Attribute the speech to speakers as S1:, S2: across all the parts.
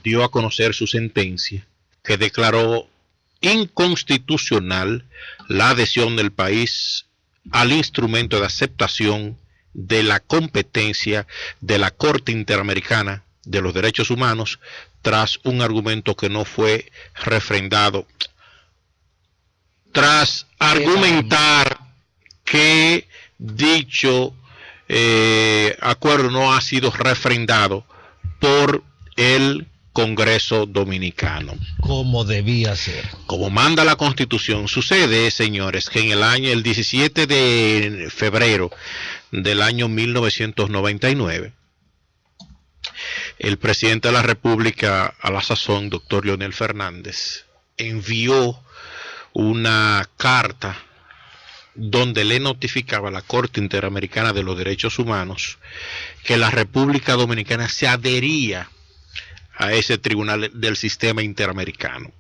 S1: dio a conocer su sentencia que declaró inconstitucional la adhesión del país al instrumento de aceptación de la competencia de la Corte Interamericana de los Derechos Humanos tras un argumento que no fue refrendado, tras argumentar que dicho acuerdo no ha sido refrendado por el Congreso Dominicano.
S2: Como debía ser.
S1: Como manda la Constitución. Sucede, señores, que en el 17 de febrero del año 1999, el presidente de la República, a la sazón, doctor Leonel Fernández, envió una carta donde le notificaba a la Corte Interamericana de los Derechos Humanos que la República Dominicana se adhería a ese tribunal del sistema interamericano.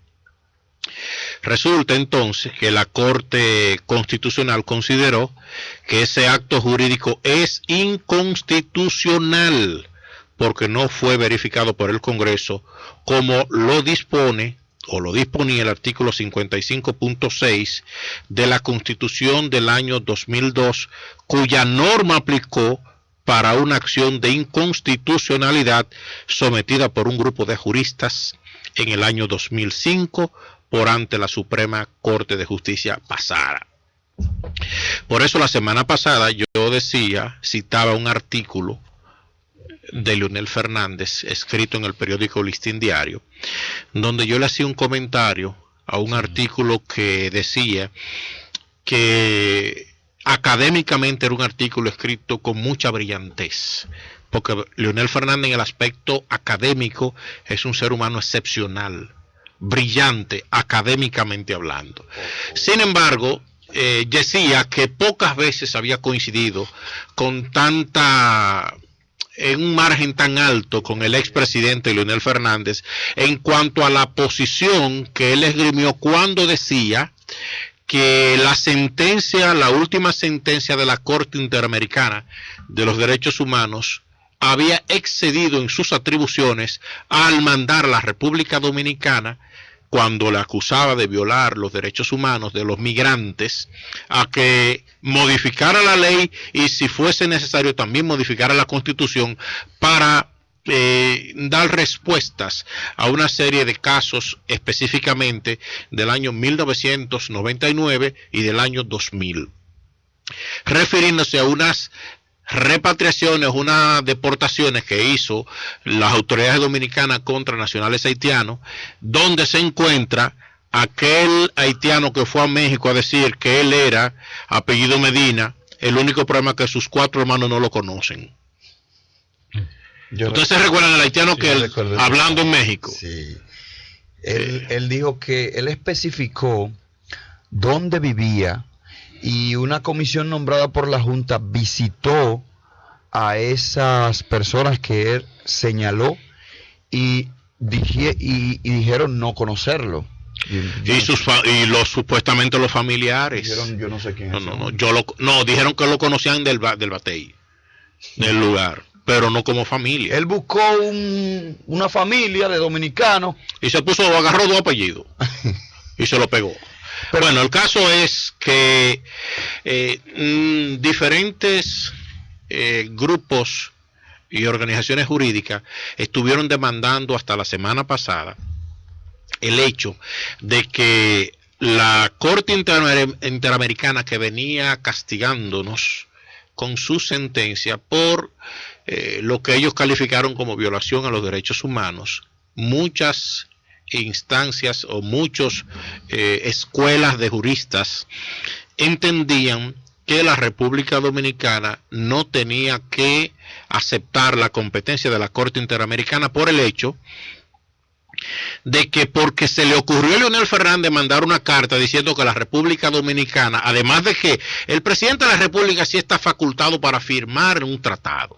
S1: Resulta entonces que la Corte Constitucional consideró que ese acto jurídico es inconstitucional porque no fue verificado por el Congreso como lo dispone o lo disponía el artículo 55.6 de la Constitución del año 2002, cuya norma aplicó para una acción de inconstitucionalidad sometida por un grupo de juristas en el año 2005 por ante la Suprema Corte de Justicia pasada. Por eso la semana pasada yo citaba un artículo de Leonel Fernández escrito en el periódico Listín Diario, donde yo le hacía un comentario a un artículo que decía que académicamente era un artículo escrito con mucha brillantez, porque Leonel Fernández en el aspecto académico es un ser humano excepcional, brillante, académicamente hablando. Sin embargo, decía que pocas veces había coincidido con en un margen tan alto con el expresidente Leonel Fernández en cuanto a la posición que él esgrimió cuando decía que la última sentencia de la Corte Interamericana de los Derechos Humanos había excedido en sus atribuciones al mandar a la República Dominicana, cuando le acusaba de violar los derechos humanos de los migrantes, a que modificara la ley y, si fuese necesario, también modificara la Constitución para dar respuestas a una serie de casos, específicamente del año 1999 y del año 2000, refiriéndose a unas repatriaciones, unas deportaciones que hizo las autoridades dominicanas contra nacionales haitianos, donde se encuentra aquel haitiano que fue a México a decir que él era apellido Medina. El único problema es que sus 4 hermanos no lo conocen. ¿Ustedes se recuerdan del haitiano que él, hablando en México?
S3: Sí. Él dijo que él especificó dónde vivía, y una comisión nombrada por la Junta visitó a esas personas que él señaló y dijeron no conocerlo.
S1: Supuestamente los familiares.
S3: Dijeron, yo no sé quién es.
S1: Dijeron que lo conocían del Batey, del lugar, pero no como familia.
S3: Él buscó una familia de dominicanos
S1: y agarró 2 apellidos y se lo pegó. Pero bueno, el caso es que diferentes grupos y organizaciones jurídicas estuvieron demandando hasta la semana pasada el hecho de que la Corte Interamericana, que venía castigándonos con su sentencia por lo que ellos calificaron como violación a los derechos humanos, muchas instancias o muchas escuelas de juristas entendían que la República Dominicana no tenía que aceptar la competencia de la Corte Interamericana por el hecho de que, porque se le ocurrió a Leonel Fernández mandar una carta diciendo que la República Dominicana, además de que el presidente de la República sí está facultado para firmar un tratado,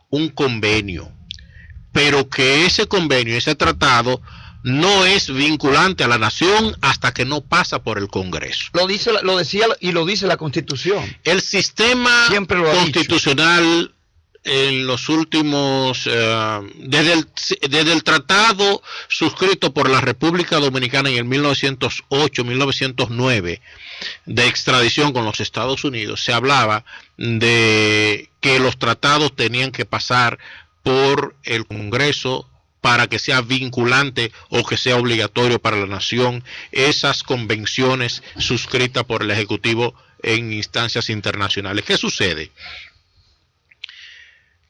S1: un convenio, pero que ese convenio, ese tratado, no es vinculante a la nación hasta que no pasa por el Congreso.
S3: Lo dice la Constitución.
S1: El sistema constitucional en los últimos, desde el tratado suscrito por la República Dominicana en el 1908-1909 de extradición con los Estados Unidos, se hablaba de que los tratados tenían que pasar por el Congreso para que sea vinculante o que sea obligatorio para la nación esas convenciones suscritas por el Ejecutivo en instancias internacionales. ¿Qué sucede?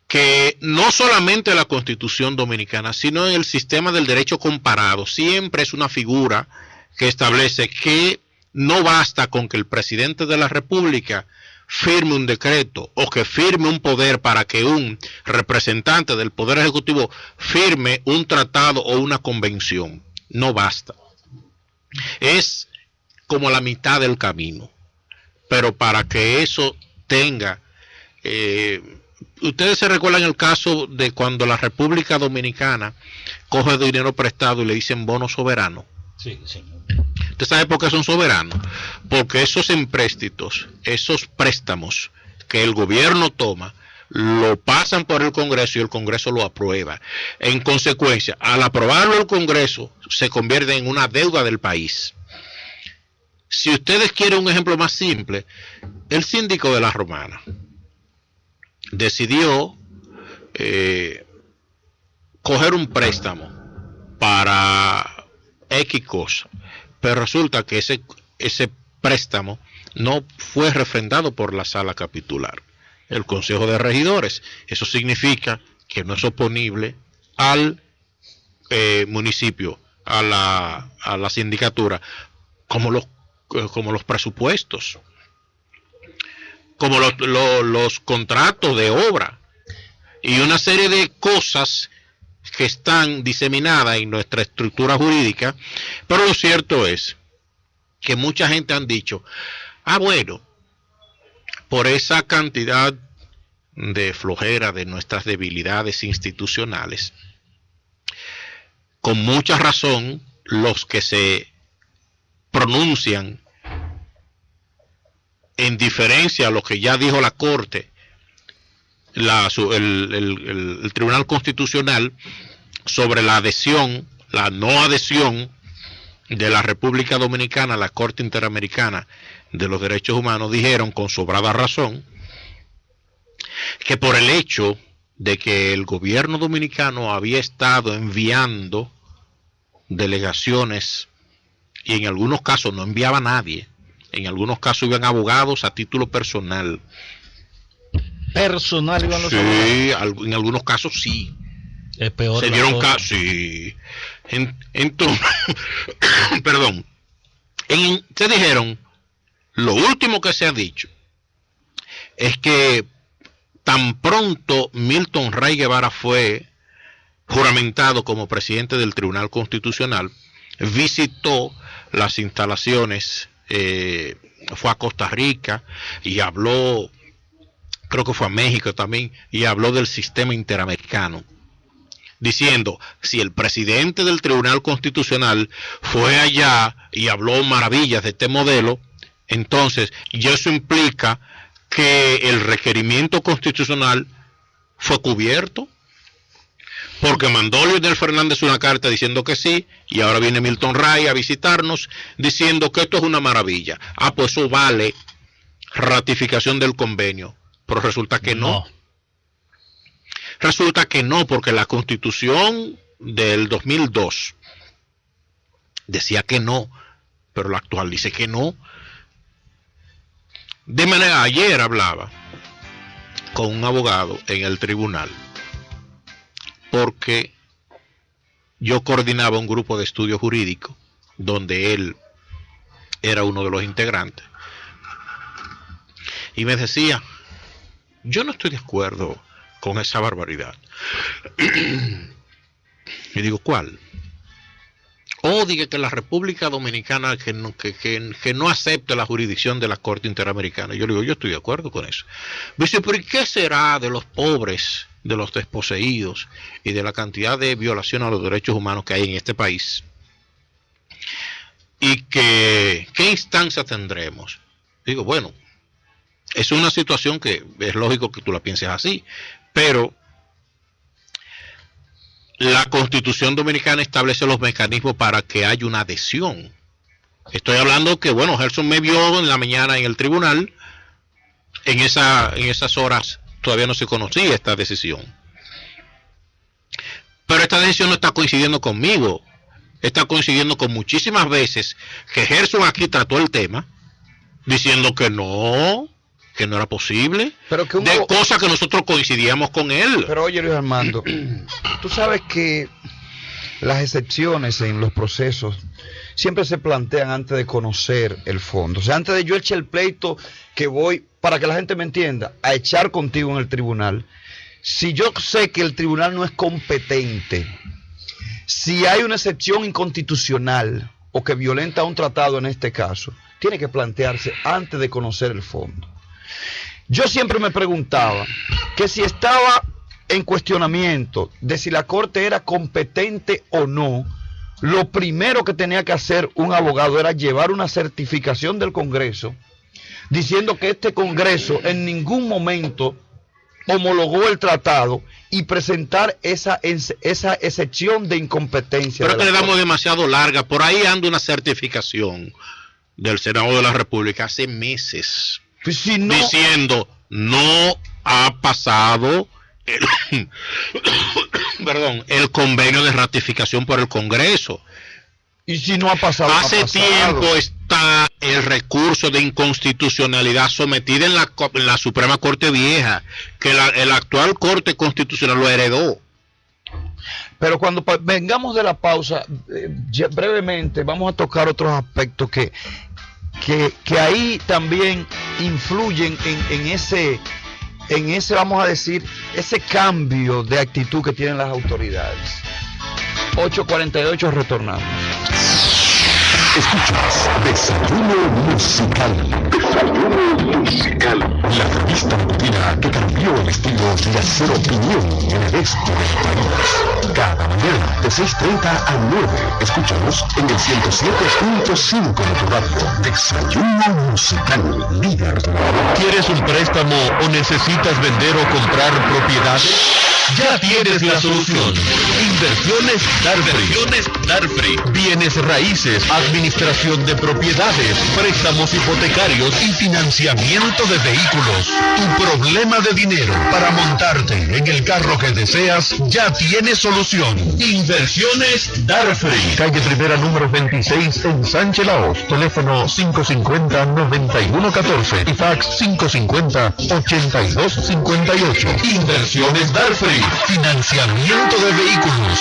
S1: Que no solamente la Constitución Dominicana, sino en el sistema del derecho comparado, siempre es una figura que establece que no basta con que el presidente de la República firme un decreto o que firme un poder para que un representante del Poder Ejecutivo firme un tratado o una convención. No basta. Es como la mitad del camino. Pero para que eso tenga... ustedes se recuerdan el caso de cuando la República Dominicana coge dinero prestado y le dicen bono soberano.
S2: Sí, sí.
S1: ¿Usted sabe por qué son soberanos? Porque esos empréstitos, esos préstamos que el gobierno toma, lo pasan por el Congreso y el Congreso lo aprueba. En consecuencia, al aprobarlo el Congreso, se convierte en una deuda del país. Si ustedes quieren un ejemplo más simple, el síndico de la Romana decidió coger un préstamo para X cosa, pero resulta que ese préstamo no fue refrendado por la sala capitular, el Consejo de Regidores. Eso significa que no es oponible al municipio, a la sindicatura, como los presupuestos, como los contratos de obra y una serie de cosas que están diseminadas en nuestra estructura jurídica. Pero lo cierto es que mucha gente han dicho, bueno, por esa cantidad de flojera de nuestras debilidades institucionales, con mucha razón los que se pronuncian en diferencia a lo que ya dijo la Corte, el Tribunal Constitucional, sobre la adhesión, la no adhesión de la República Dominicana a la Corte Interamericana de los Derechos Humanos, dijeron con sobrada razón que por el hecho de que el gobierno dominicano había estado enviando delegaciones, y en algunos casos no enviaba a nadie, en algunos casos iban abogados a título personal.
S2: Personal iban los
S1: abogados. En algunos casos sí.
S2: Es peor.
S1: Se dieron casos, sí. Entonces, perdón. Se dijeron, lo último que se ha dicho es que tan pronto Milton Ray Guevara fue juramentado como presidente del Tribunal Constitucional, visitó las instalaciones, fue a Costa Rica y habló, creo que fue a México también, y habló del sistema interamericano, diciendo, si el presidente del Tribunal Constitucional fue allá y habló maravillas de este modelo, entonces ya eso implica que el requerimiento constitucional fue cubierto, porque mandó Leonel Fernández una carta diciendo que sí, y ahora viene Milton Ray a visitarnos diciendo que esto es una maravilla. Pues eso vale ratificación del convenio, pero resulta que no. Resulta que no, porque la Constitución del 2002 decía que no, pero la actual dice que no. De manera, ayer hablaba con un abogado en el tribunal, porque yo coordinaba un grupo de estudio jurídico donde él era uno de los integrantes, y me decía, yo no estoy de acuerdo con esa barbaridad. Y digo, ¿cuál? Diga que la República Dominicana que no acepte la jurisdicción de la Corte Interamericana. Yo le digo, yo estoy de acuerdo con eso. Me dice, pero ¿y qué será de los pobres, de los desposeídos y de la cantidad de violaciones a los derechos humanos que hay en este país? ¿Y qué instancia tendremos? Digo, bueno, es una situación que es lógico que tú la pienses así, pero la Constitución Dominicana establece los mecanismos para que haya una adhesión. Estoy hablando que, bueno, Gerson me vio en la mañana en el tribunal, en esas horas todavía no se conocía esta decisión. Pero esta decisión no está coincidiendo conmigo, está coincidiendo con muchísimas veces que Gerson aquí trató el tema, diciendo que no era posible, pero que de cosas que nosotros coincidíamos con él.
S3: Pero oye, Luis Armando, tú sabes que las excepciones en los procesos siempre se plantean antes de conocer el fondo. O sea, antes de yo echar el pleito que voy, para que la gente me entienda, a echar contigo en el tribunal, si yo sé que el tribunal no es competente, si hay una excepción inconstitucional o que violenta un tratado en este caso, tiene que plantearse antes de conocer el fondo. Yo siempre me preguntaba que si estaba en cuestionamiento de si la Corte era competente o no, lo primero que tenía que hacer un abogado era llevar una certificación del Congreso diciendo que este Congreso en ningún momento homologó el tratado y presentar esa excepción de incompetencia.
S1: Pero que le damos demasiado larga. Por ahí anda una certificación del Senado de la República hace meses, si no, diciendo no ha pasado el convenio de ratificación por el Congreso.
S3: Y si no ha pasado,
S1: hace tiempo está el recurso de inconstitucionalidad sometido en la Suprema Corte Vieja, que el actual Corte Constitucional lo heredó.
S3: Pero cuando vengamos de la pausa, brevemente vamos a tocar otros aspectos que ahí también influyen en ese, vamos a decir, ese cambio de actitud que tienen las autoridades. 8:48, retornamos.
S4: Escuchas Desayuno Musical. Desayuno Musical. La revista matutina que cambió el estilo de hacer opinión en el este del país. Cada mañana de 6:30 a 9. Escúchanos en el 107.5 de tu radio. Desayuno Musical. Líder.
S5: ¿Quieres un préstamo o necesitas vender o comprar propiedades? Ya tienes la solución. Inversiones Darfree. Bienes raíces, administración de propiedades, préstamos hipotecarios y financiamiento de vehículos. Tu problema de dinero para montarte en el carro que deseas ya tiene solución. Inversiones Darfree. Calle Primera número 26 en Sánchez Laos. Teléfono 550-9114 y fax 550-8258. Inversiones Darfree. Financiamiento de vehículos.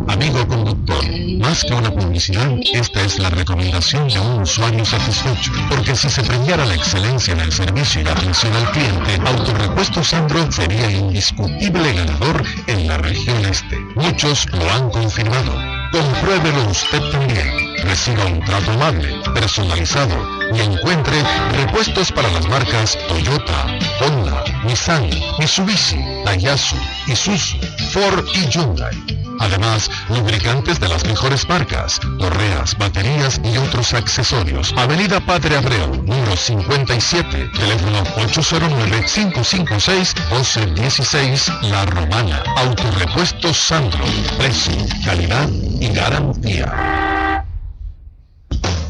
S5: Amigo conductor, más que una publicidad, esta es la recomendación de un usuario satisfecho, porque si se premiara la excelencia en el servicio y la atención al cliente, Autorepuestos Sandro sería indiscutible ganador en la región este. Muchos lo han confirmado. Compruébelo usted también. Reciba un trato amable, personalizado y encuentre repuestos para las marcas Toyota, Honda, Nissan, Mitsubishi, Daihatsu, Isuzu, Ford y Hyundai. Además, lubricantes de las mejores marcas, correas, baterías y otros accesorios. Avenida Padre Abreu, número 57, teléfono 809-556-1216, La Romana. Autorepuestos Sandro, precio, calidad y garantía.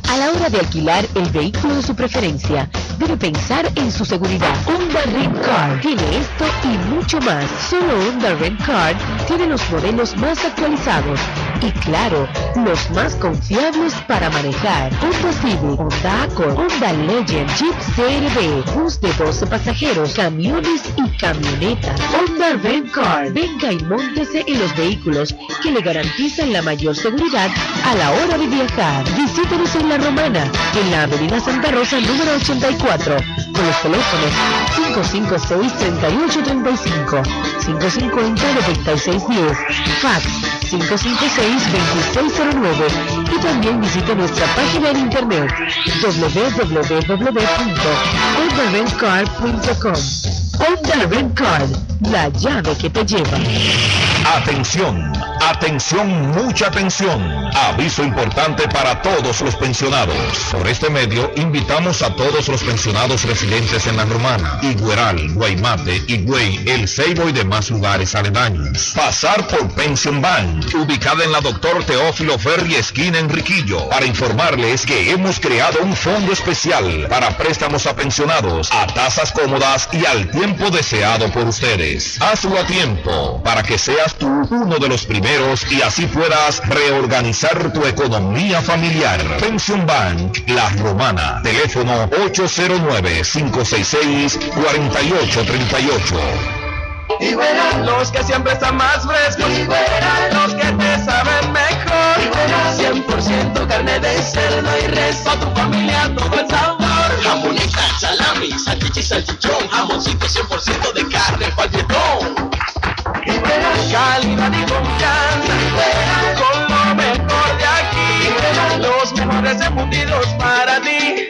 S6: A la hora de alquilar el vehículo de su preferencia, debe pensar en su seguridad. Honda Rent Car tiene esto y mucho más. Solo Honda Rent Car tiene los modelos más actualizados y, claro, los más confiables para manejar. Honda Civic, Honda Accord, Honda Legend, Jeep CRV, bus de 12 pasajeros, camiones y camionetas. Honda Rent Car. Venga y móntese en los vehículos que le garantizan la mayor seguridad a la hora de viajar. Visítenos en La Romana, en la Avenida Santa Rosa número 84, con los teléfonos 556-3835, 550-9610, fax 556-2609 y también visite nuestra página en internet www.hondarentcar.com. Honda Rent Car, la llave que te lleva.
S4: Atención. Atención, mucha atención. Aviso importante para todos los pensionados. Por este medio, invitamos a todos los pensionados residentes en La Romana, Igueral, Guaymate, Higüey, El Ceibo y demás lugares aledaños. Pasar por Pension Bank, ubicada en la Dr. Teófilo Ferri, esquina Enriquillo, para informarles que hemos creado un fondo especial para préstamos a pensionados a tasas cómodas y al tiempo deseado por ustedes. Hazlo a tiempo para que seas tú uno de los primeros y así puedas reorganizar tu economía familiar. Pension Bank La Romana, teléfono 809-566-4838.
S7: Y verán los que siempre están más frescos, y verán los que te saben mejor, y verán 100% carne de cerdo y res, a tu familia todo el sabor. Jamoneta, salami, salchicha y salchichón, jamoncito 100% de carne palpietón. Y verán calidad y confianza, y verán con lo mejor de aquí, y verán los mejores embutidos para ti.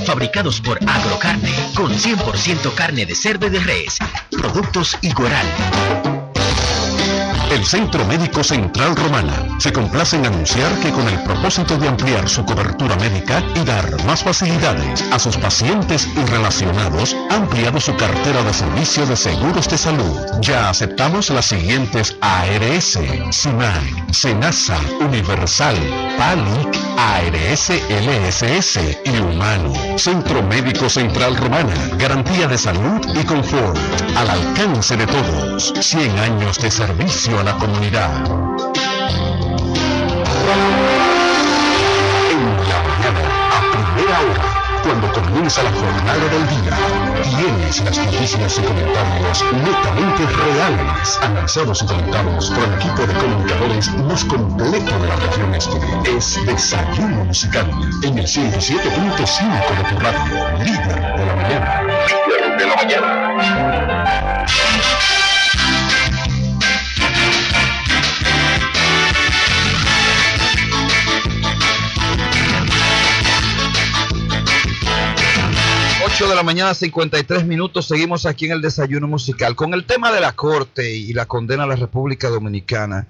S8: Fabricados por Agrocarne, con 100% carne de cerdo y de res. Productos Igueral.
S5: El Centro Médico Central Romana se complace en anunciar que con el propósito de ampliar su cobertura médica y dar más facilidades a sus pacientes y relacionados, ha ampliado su cartera de servicio de seguros de salud. Ya aceptamos las siguientes ARS, SUNAI, SENASA, Universal, PALIC, ARS, LSS y Humano. Centro Médico Central Romana, garantía de salud y confort, al alcance de todos. 100 años de servicio a la comunidad. En la mañana, a primera hora, cuando comienza la jornada del día, tienes las noticias y comentarios netamente reales, analizados y comentados por el equipo de comunicadores más completo de la región este. Es Desayuno Musical en el 107.5 de tu radio, líder de la mañana. Líder de la mañana.
S3: 8 de la mañana, 53 minutos. Seguimos aquí en el Desayuno Musical con el tema de la Corte y la condena a la República Dominicana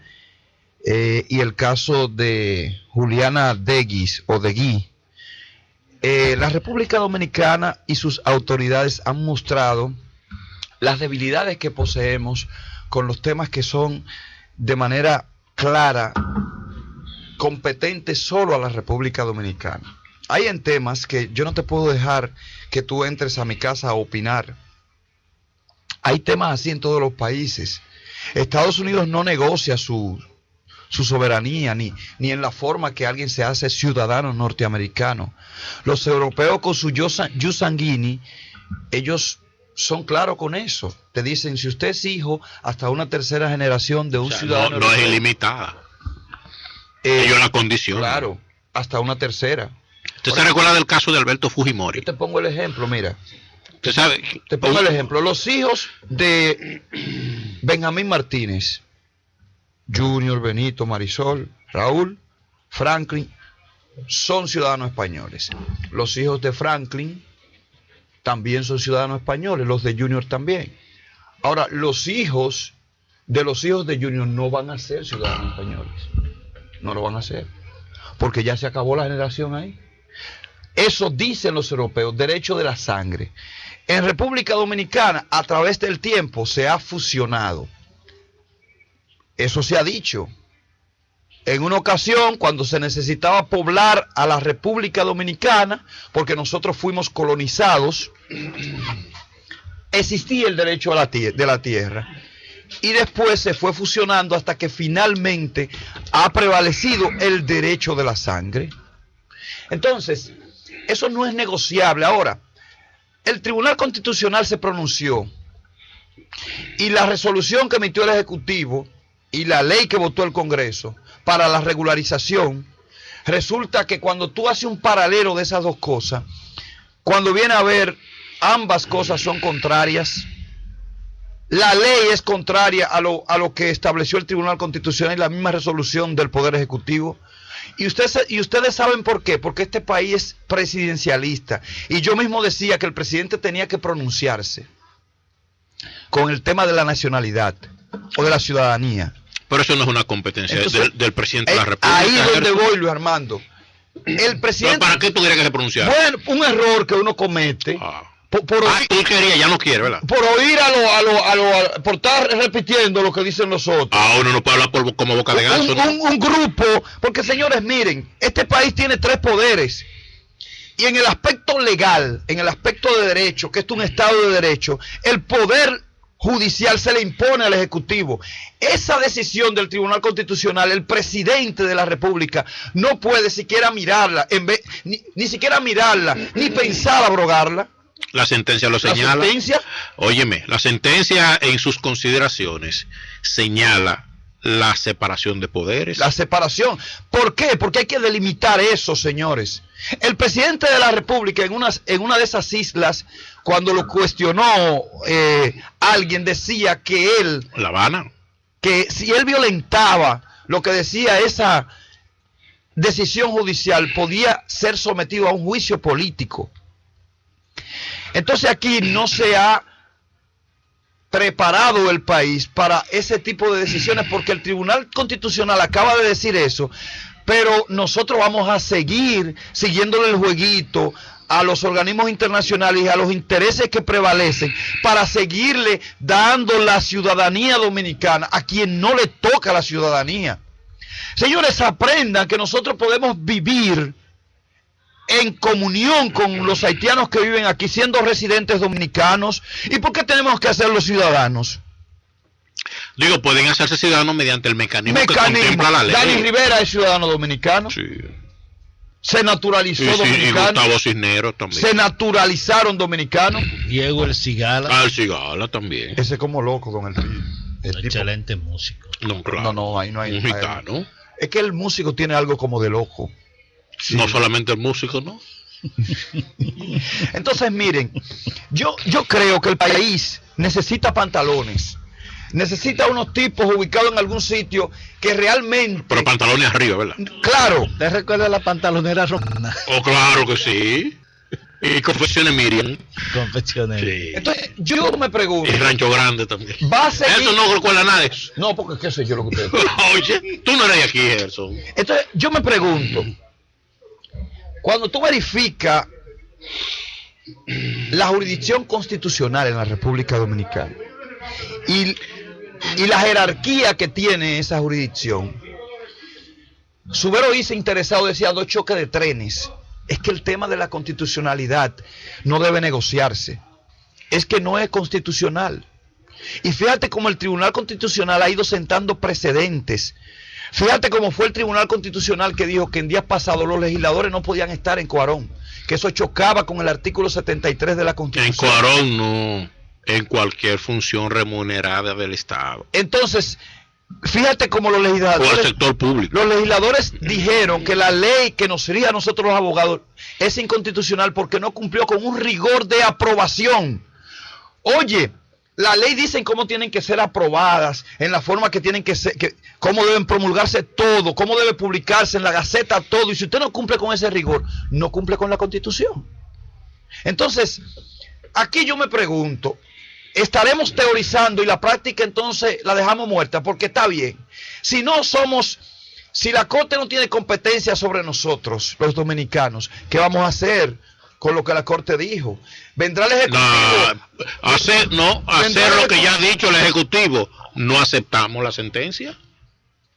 S3: y el caso de Juliana Deguis o Degui. La República Dominicana y sus autoridades han mostrado las debilidades que poseemos con los temas que son de manera clara competentes solo a la República Dominicana. Hay en temas que yo no te puedo dejar que tú entres a mi casa a opinar. Hay temas así en todos los países. Estados Unidos no negocia su soberanía ni en la forma que alguien se hace ciudadano norteamericano. Los europeos con su jus sanguinis, ellos son claros con eso. Te dicen, si usted es hijo hasta una tercera generación de un ciudadano
S1: no es ilimitada. Ellos la condicionan.
S3: Claro, hasta una tercera.
S1: ¿Usted se recuerda del caso de Alberto Fujimori?
S3: Yo te pongo el ejemplo, mira.
S1: ¿Usted sabe?
S3: Te pongo el ejemplo. Los hijos de Benjamín Martínez, Junior, Benito, Marisol, Raúl, Franklin, son ciudadanos españoles. Los hijos de Franklin también son ciudadanos españoles, los de Junior también. Ahora, los hijos de Junior no van a ser ciudadanos españoles. No lo van a hacer. Porque ya se acabó la generación ahí. Eso dicen los europeos, derecho de la sangre. En República Dominicana, a través del tiempo, se ha fusionado. Eso se ha dicho. En una ocasión, cuando se necesitaba poblar a la República Dominicana, porque nosotros fuimos colonizados, existía el derecho de la tierra. Y después se fue fusionando hasta que finalmente ha prevalecido el derecho de la sangre. Entonces, eso no es negociable. Ahora, el Tribunal Constitucional se pronunció y la resolución que emitió el Ejecutivo y la ley que votó el Congreso para la regularización, resulta que cuando tú haces un paralelo de esas dos cosas, cuando viene a ver, ambas cosas son contrarias. La ley es contraria a lo que estableció el Tribunal Constitucional y la misma resolución del Poder Ejecutivo. Y ustedes saben por qué, porque este país es presidencialista. Y yo mismo decía que el presidente tenía que pronunciarse con el tema de la nacionalidad o de la ciudadanía.
S1: Pero eso no es una competencia
S3: Entonces,
S1: del presidente de la República.
S3: Ahí es donde voy, Luis Armando. El presidente...
S1: ¿Para qué tú querías que se pronunciara?
S3: Bueno, un error que uno comete... Por oír,
S1: tú querías, ya no quieres, ¿verdad?
S3: Por oír por estar repitiendo lo que dicen los otros.
S1: Uno no puede hablar como boca de ganso.
S3: Un grupo, porque señores, miren, este país tiene 3 poderes. Y en el aspecto legal, en el aspecto de derecho, que esto es un Estado de Derecho, el poder judicial se le impone al Ejecutivo. Esa decisión del Tribunal Constitucional, el presidente de la República no puede siquiera mirarla, ni siquiera mirarla, ni pensar abrogarla.
S1: La sentencia lo señala.
S3: La sentencia,
S1: óyeme, la sentencia en sus consideraciones señala la separación de poderes.
S3: La separación. ¿Por qué? Porque hay que delimitar eso, señores. El presidente de la República en una de esas islas, cuando lo cuestionó alguien, decía que él...
S1: La Habana.
S3: Que si él violentaba lo que decía esa decisión judicial, podía ser sometido a un juicio político. Entonces aquí no se ha preparado el país para ese tipo de decisiones, porque el Tribunal Constitucional acaba de decir eso, pero nosotros vamos a seguir siguiéndole el jueguito a los organismos internacionales y a los intereses que prevalecen para seguirle dando la ciudadanía dominicana a quien no le toca la ciudadanía. Señores, aprendan que nosotros podemos vivir en comunión con los haitianos que viven aquí, siendo residentes dominicanos. ¿Y por qué tenemos que hacerlos ciudadanos?
S1: Digo, pueden hacerse ciudadanos mediante el mecanismo que contempla la ley.
S3: Dani Rivera es ciudadano dominicano.
S1: Sí.
S3: Se naturalizó dominicano.
S1: Y Gustavo Cisneros también.
S3: Se naturalizaron dominicanos.
S2: Diego El Cigala.
S1: El Cigala también.
S3: Ese es como loco, don Elpidio.
S2: Excelente músico.
S1: No, claro.
S3: No, ahí no hay.
S1: Un gitano.
S3: Es que el músico tiene algo como de loco.
S1: Sí. No solamente el músico, ¿no?
S3: Entonces, miren, yo creo que el país necesita pantalones. Necesita unos tipos ubicados en algún sitio que realmente...
S1: Pero pantalones arriba, ¿verdad?
S3: Claro.
S2: ¿Te recuerda la pantalonera romana?
S1: Oh, claro que sí. Y Confecciones Miriam.
S2: Confecciones.
S1: Sí.
S3: Entonces, yo me pregunto...
S1: Y Rancho Grande también.
S3: ¿Va a seguir?
S1: Eso no recuerda nada de eso.
S3: No, porque qué sé yo lo que usted...
S1: Oye, tú no eres de aquí, Gerson.
S3: Entonces, yo me pregunto... Cuando tú verificas la jurisdicción constitucional en la República Dominicana y la jerarquía que tiene esa jurisdicción, Subero Isa interesado decía 2 choques de trenes. Es que el tema de la constitucionalidad no debe negociarse. Es que no es constitucional. Y fíjate cómo el Tribunal Constitucional ha ido sentando precedentes. Fíjate cómo fue el Tribunal Constitucional que dijo que en días pasados los legisladores no podían estar en Coarón, que eso chocaba con el artículo 73 de la Constitución.
S1: En Coarón no, en cualquier función remunerada del Estado.
S3: Entonces, fíjate cómo los legisladores...
S1: O el sector público.
S3: Los legisladores dijeron que la ley que nos rige a nosotros los abogados es inconstitucional porque no cumplió con un rigor de aprobación. Oye... La ley dicen cómo tienen que ser aprobadas, en la forma que tienen que ser, cómo deben promulgarse todo, cómo debe publicarse en la Gaceta todo. Y si usted no cumple con ese rigor, no cumple con la Constitución. Entonces, aquí yo me pregunto, ¿estaremos teorizando y la práctica entonces la dejamos muerta? Porque está bien. Si la Corte no tiene competencia sobre nosotros, los dominicanos, ¿qué vamos a hacer con lo que la Corte dijo? Vendrá el Ejecutivo.
S1: Hacer lo que ya ha dicho el Ejecutivo. No aceptamos la sentencia.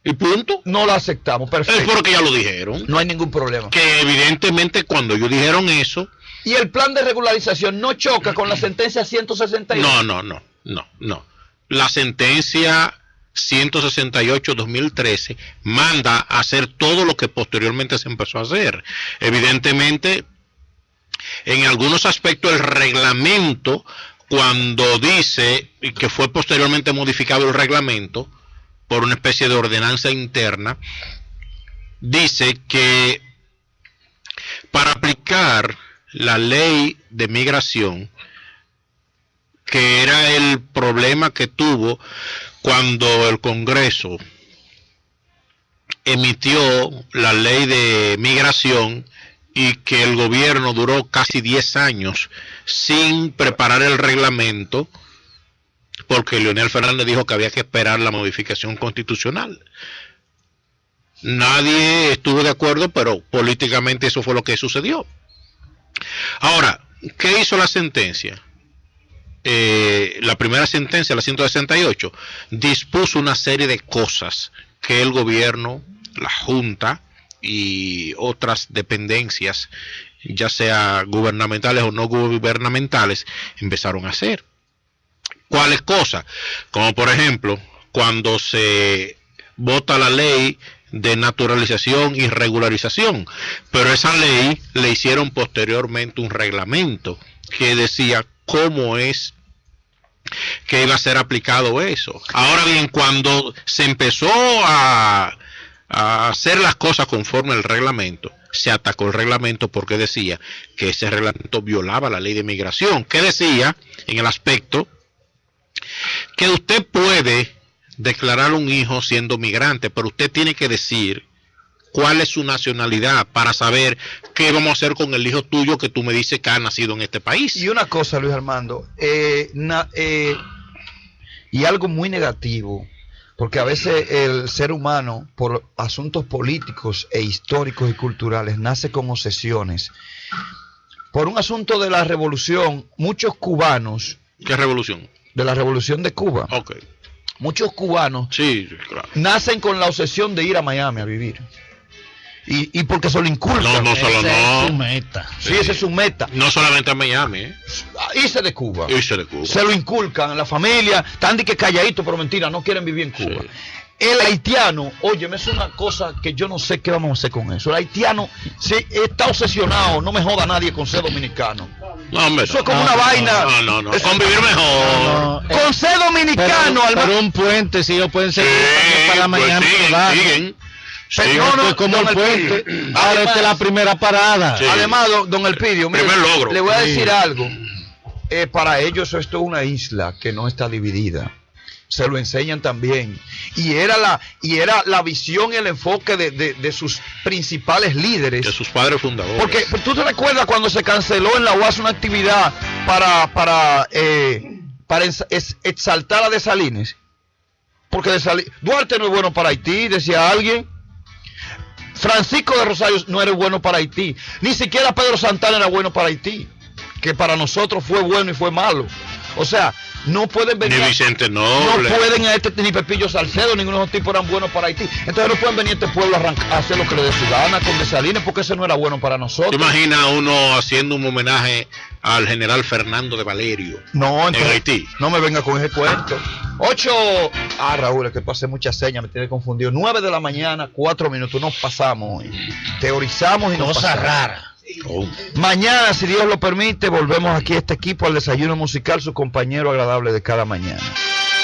S1: Y punto.
S3: No la aceptamos, perfecto.
S1: Es porque ya lo dijeron.
S3: No hay ningún problema.
S1: Que evidentemente cuando ellos dijeron eso.
S3: Y el plan de regularización no choca con la sentencia 168.
S1: No. La sentencia 168-2013 manda a hacer todo lo que posteriormente se empezó a hacer. Evidentemente, en algunos aspectos el reglamento, cuando dice que fue posteriormente modificado el reglamento por una especie de ordenanza interna, dice que para aplicar la ley de migración, que era el problema que tuvo cuando el Congreso emitió la ley de migración y que el gobierno duró casi 10 años sin preparar el reglamento, porque Leonel Fernández dijo que había que esperar la modificación constitucional. Nadie estuvo de acuerdo, pero políticamente eso fue lo que sucedió. Ahora, ¿qué hizo la sentencia? La primera sentencia, la 168, dispuso una serie de cosas que el gobierno, la Junta y otras dependencias, ya sea gubernamentales o no gubernamentales, empezaron a hacer. ¿Cuáles cosas? Como por ejemplo, cuando se vota la ley de naturalización y regularización, pero esa ley le hicieron posteriormente un reglamento que decía cómo es que iba a ser aplicado eso. Ahora bien, cuando se empezó a hacer las cosas conforme al reglamento, se atacó el reglamento porque decía que ese reglamento violaba la ley de migración, que decía en el aspecto que usted puede declarar un hijo siendo migrante, pero usted tiene que decir cuál es su nacionalidad para saber qué vamos a hacer con el hijo tuyo que tú me dices que ha nacido en este país.
S3: Y una cosa, Luis Armando, y algo muy negativo, porque a veces el ser humano, por asuntos políticos e históricos y culturales, nace con obsesiones. Por un asunto de la revolución, muchos cubanos...
S1: ¿Qué revolución?
S3: De la revolución de Cuba.
S1: Ok.
S3: Muchos cubanos
S1: claro,
S3: nacen con la obsesión de ir a Miami a vivir. Y porque se lo inculcan.
S1: No, solo
S2: Esa es su meta.
S3: Sí, esa es su meta.
S1: No solamente a Miami,
S3: Irse de Cuba.
S1: Irse de Cuba.
S3: Se lo inculcan en la familia. Están de que calladitos, pero mentira, no quieren vivir en Cuba. Sí. El haitiano, óyeme, es una cosa que yo no sé qué vamos a hacer con eso. El haitiano está obsesionado, no me joda nadie con ser dominicano.
S1: No, hombre,
S3: eso es como una vaina.
S1: No. Convivir mejor.
S3: Con ser dominicano,
S2: pero un puente, si ellos pueden ser para mañana.
S1: Siguen.
S2: No, como el puente. Ahora esta es la primera parada.
S3: Sí. Además, don Elpidio,
S1: primer logro.
S3: Le voy a decir algo. Para ellos esto es una isla que no está dividida. Se lo enseñan también. Y era la visión y el enfoque de sus principales líderes.
S1: De sus padres fundadores.
S3: Porque tú te recuerdas cuando se canceló en la UAS una actividad para exaltar a Dessalines. Porque Duarte no es bueno para Haití, decía alguien. Francisco de Rosario no era bueno para Haití. Ni siquiera Pedro Santana era bueno para Haití. Que para nosotros fue bueno y fue malo. O sea, no pueden venir.
S1: Ni Vicente Noble.
S3: No pueden ni Pepillo Salcedo, ninguno de esos tipos eran buenos para Haití. Entonces no pueden venir a este pueblo a hacer lo que le dé su gana con Dessalines, porque ese no era bueno para nosotros.
S1: Imagina uno haciendo un homenaje al general Fernando de Valerio.
S3: No, entonces,
S1: en Haití.
S3: No me venga con ese cuento. 8. Raúl, es que pasé muchas señas, me tiene confundido. 9 de la mañana, 4 minutos. Nos pasamos. Teorizamos y nos
S2: cosa
S3: pasamos.
S2: rara.
S3: Mañana, si Dios lo permite, volvemos aquí a este equipo al desayuno musical, su compañero agradable de cada mañana.